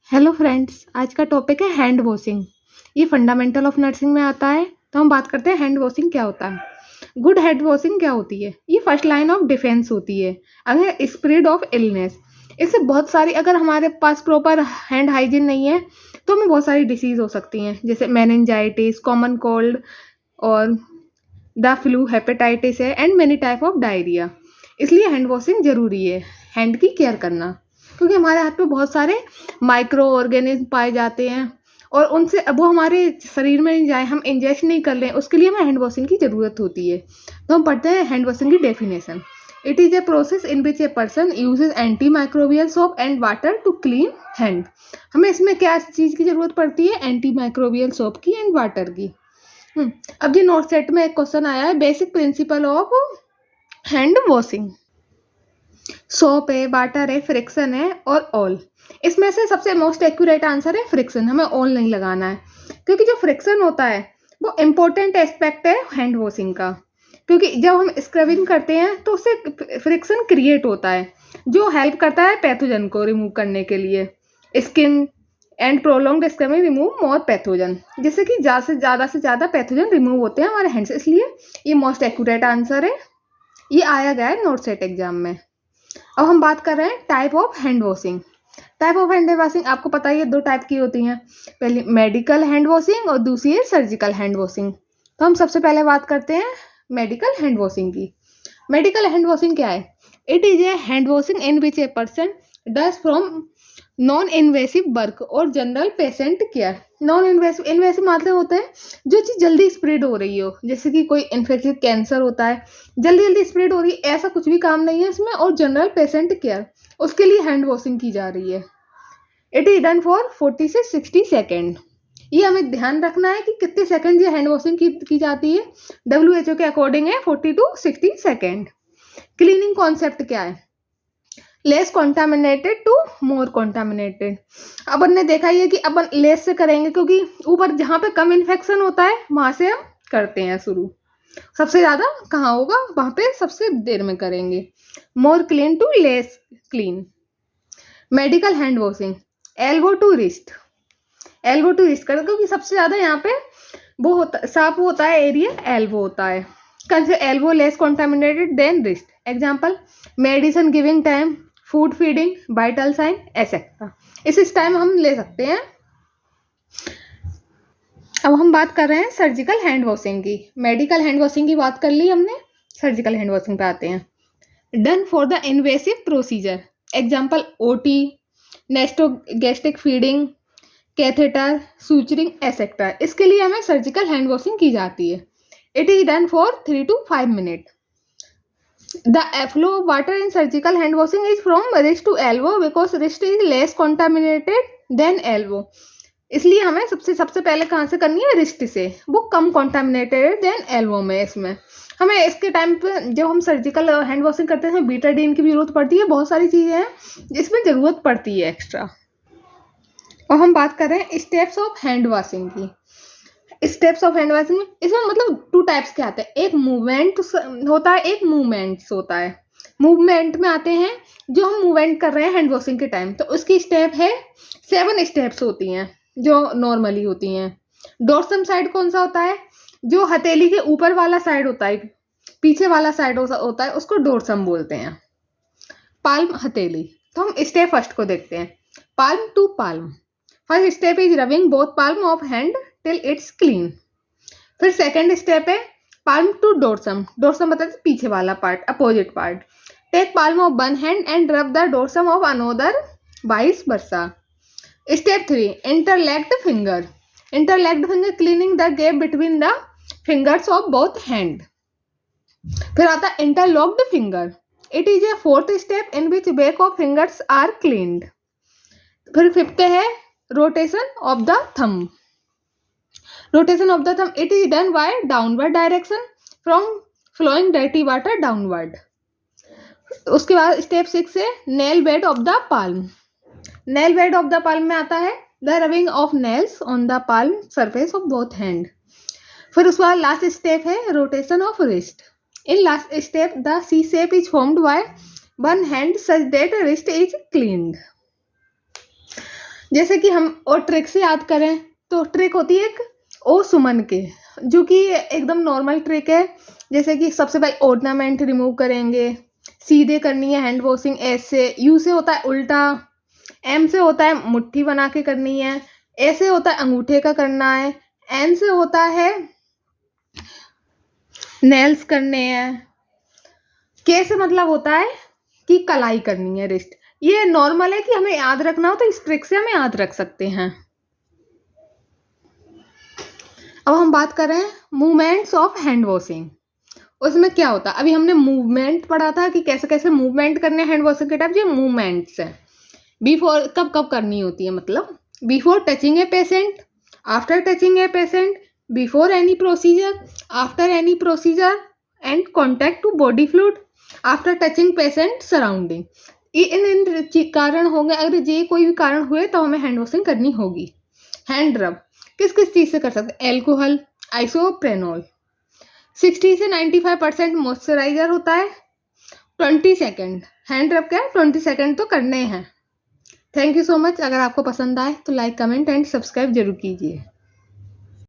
Hello friends, आज का topic है हैंड वॉशिंग। ये फंडामेंटल ऑफ नर्सिंग में आता है। तो हम बात करते हैं हैंड वॉशिंग क्या होता है। गुड हैंड वॉशिंग क्या होती है? ये फर्स्ट लाइन ऑफ डिफेंस होती है अगर स्प्रेड ऑफ इलनेस। इससे बहुत सारी, अगर हमारे पास प्रॉपर हैंड हाइजीन नहीं है तो हमें बहुत सारी डिसीज हो सकती हैं, जैसे मेनिंजाइटिस, कॉमन कोल्ड और द फ्लू, हेपेटाइटिस है and many type of diarrhoea. इसलिए हैंड वॉशिंग ज़रूरी है, हैंड की केयर करना, क्योंकि हमारे हाथ पे बहुत सारे माइक्रो ऑर्गेनिज्म पाए जाते हैं और उनसे अब वो हमारे शरीर में नहीं जाए, हम इंजेक्ट नहीं कर लें, उसके लिए हमें हैंड वॉशिंग की ज़रूरत होती है। तो हम पढ़ते हैं हैंड वॉशिंग की definition. It is a process in which a person uses antimicrobial soap and water to clean hand. हमें इसमें क्या चीज़ की ज़रूरत पड़ती है? एंटी माइक्रोबियल सोप की एंड वाटर की। अब जी नोट सेट में एक क्वेश्चन आया है, basic principle of hand washing. Soap है, वाटर है, फ्रिक्शन है और ऑयल। इसमें से सबसे मोस्ट एक्यूरेट आंसर है फ्रिक्शन। हमें ऑयल नहीं लगाना है, क्योंकि जो फ्रिक्शन होता है वो इम्पोर्टेंट एस्पेक्ट है हैंड वॉशिंग का। क्योंकि जब हम स्क्रबिंग करते हैं तो उससे फ्रिक्शन क्रिएट होता है, जो हेल्प करता है पैथोजन को रिमूव करने के लिए। Skin and prolonged scrubbing remove more pathogen, जिससे कि ज़्यादा से ज़्यादा पैथोजन रिमूव होते हैं हमारे हैंड से। इसलिए ये मोस्ट एक्यूरेट आंसर है। ये आया गया है नोट सेट एग्जाम में। अब हम बात कर रहे हैं type of hand washing. Type of hand washing आपको पता ही है, दो टाइप की होती हैं। पहली मेडिकल हैंड वॉशिंग और दूसरी है सर्जिकल हैंड वॉशिंग। तो हम सबसे पहले बात करते हैं मेडिकल हैंड वॉशिंग की। मेडिकल हैंड वॉशिंग क्या है? It is a hand washing in which a person does from non invasive work और general patient care. Non invasive, invasive मतलब होता है जो चीज़ जल्दी स्प्रेड हो रही हो, जैसे कि कोई इन्फेक्शन, कैंसर होता है, जल्दी जल्दी स्प्रेड हो रही है, ऐसा कुछ भी काम नहीं है इसमें। और जनरल पेशेंट केयर, उसके लिए हैंड वॉशिंग की जा रही है। इट इज डन फॉर 40 से 60 सेकेंड। ये हमें ध्यान रखना है कि कितने सेकेंड ये हैंड वॉशिंग की जाती है। WHO के अकॉर्डिंग है 40 to 60 सेकेंड। क्लीनिंग कॉन्सेप्ट क्या है? Less contaminated to more contaminated. अपन ने देखा ही है कि अपन लेस से करेंगे, क्योंकि ऊपर जहाँ पे कम इन्फेक्शन होता है वहाँ से हम करते हैं शुरू। सबसे ज़्यादा कहाँ होगा? वहाँ पे सबसे देर में करेंगे। More clean to less clean. Medical hand washing elbow to wrist. Elbow to wrist करें, क्योंकि सबसे ज़्यादा यहाँ पे वो होता, साफ होता है एरिया, एल्बो होता है। Elbow less contaminated then wrist. Example medicine giving time, food feeding, vital sign, etcetera. इस टाइम हम ले सकते हैं। अब हम बात कर रहे हैं सर्जिकल हैंड वॉशिंग की। मेडिकल हैंड वॉशिंग की बात कर ली हमने, सर्जिकल हैंड वॉशिंग पे आते हैं। Done for the invasive procedure. Example OT, nasogastric feeding, catheter, suturing, etcetera. इसके लिए हमें सर्जिकल हैंड वॉशिंग की जाती है। It is done for 3 to 5 minute. The flow of water in surgical hand washing is from wrist to elbow because wrist is less contaminated than elbow. इसलिए हमें सबसे पहले कहाँ से करनी है? रिस्ट से। वो कम कॉन्टामिनेटेड देन एल्बो में। इसमें हमें इसके टाइम पे जब हम सर्जिकल हैंड वॉशिंग करते हैं बीटाडीन की भी जरूरत पड़ती है। बहुत सारी चीज़ें हैं जिसमें ज़रूरत पड़ती है एक्स्ट्रा। और हम बात कर रहे हैं स्टेप्स ऑफ हैंड वॉशिंग की। स्टेप्स ऑफ हैंड वॉशिंग में इसमें मतलब 2 टाइप्स के आते हैं। एक मूवमेंट होता है, एक मूवमेंट्स होता है। मूवमेंट में आते हैं जो हम मूवमेंट कर रहे हैं हैंड वॉशिंग के टाइम, तो उसकी स्टेप है 7 स्टेप्स होती हैं जो नॉर्मली होती हैं। डोर्सम साइड कौन सा होता है? जो हथेली के ऊपर वाला साइड होता है, पीछे वाला साइड होता है, उसको डोर्सम बोलते हैं। पाल्म, हथेली। तो हम स्टेप फर्स्ट को देखते हैं। Palm to palm. First step is rubbing both palm of hand till it's clean. फिर सेकेंड स्टेप है पाल्म टू डोर्सम। डोर्सम मतलब पीछे वाला part, opposite part. Take palm of one hand and rub the dorsum of another, vice versa. Step 3 interlaced finger. Interlaced finger cleaning the gap between the fingers of both hand. फिर आता है interlocked finger. It is a 4th step in which back of fingers are cleaned. फिर 5th है rotation of the thumb. Rotation of the thumb, it is done by downward direction from flowing dirty water downward. उसके बाद step 6 है nail bed of the palm. Nail bed of the palm में आता है the rubbing of nails on the palm surface of both hand. फिर उसके बाद last step है rotation of wrist. In last step the C shape is formed by one hand such that wrist is cleaned. जैसे कि हम और trick से याद करें तो ट्रिक होती है एक ओ सुमन के, जो कि एकदम नॉर्मल ट्रिक है। जैसे कि सबसे पहले ऑर्नामेंट रिमूव करेंगे, सीधे करनी है हैंड वॉशिंग एस से, यू से होता है उल्टा, एम से होता है मुट्ठी बना के करनी है, ए से होता है अंगूठे का करना है, एन से होता है नेल्स करने हैं, के से मतलब होता है कि कलाई करनी है रिस्ट। ये नॉर्मल है कि हमें याद रखना हो तो इस ट्रिक से हम याद रख सकते हैं। अब हम बात करें मूवमेंट्स ऑफ हैंड वॉशिंग। उसमें क्या होता है, अभी हमने मूवमेंट पढ़ा था कि कैसे कैसे मूवमेंट करने हैंड वॉशिंग के टाइप। ये मूवमेंट्स है। बिफोर कब कब करनी होती है, मतलब before touching a patient, after touching a patient, before any procedure, after any procedure, and contact to body fluid, after touching patient surrounding. इन इन कारण होंगे, अगर ये कोई भी कारण हुए तो हमें हैंड वॉशिंग करनी होगी। हैंड रब किस किस चीज़ से कर सकते हैं, एल्कोहल, आइसोप्रेनॉल। 60 से 95% मॉइस्चराइजर होता है। 20 सेकेंड हैंड रब क्या है, 20 सेकेंड तो करने हैं। Thank you so much. अगर आपको पसंद आए तो लाइक कमेंट एंड सब्सक्राइब जरूर कीजिए।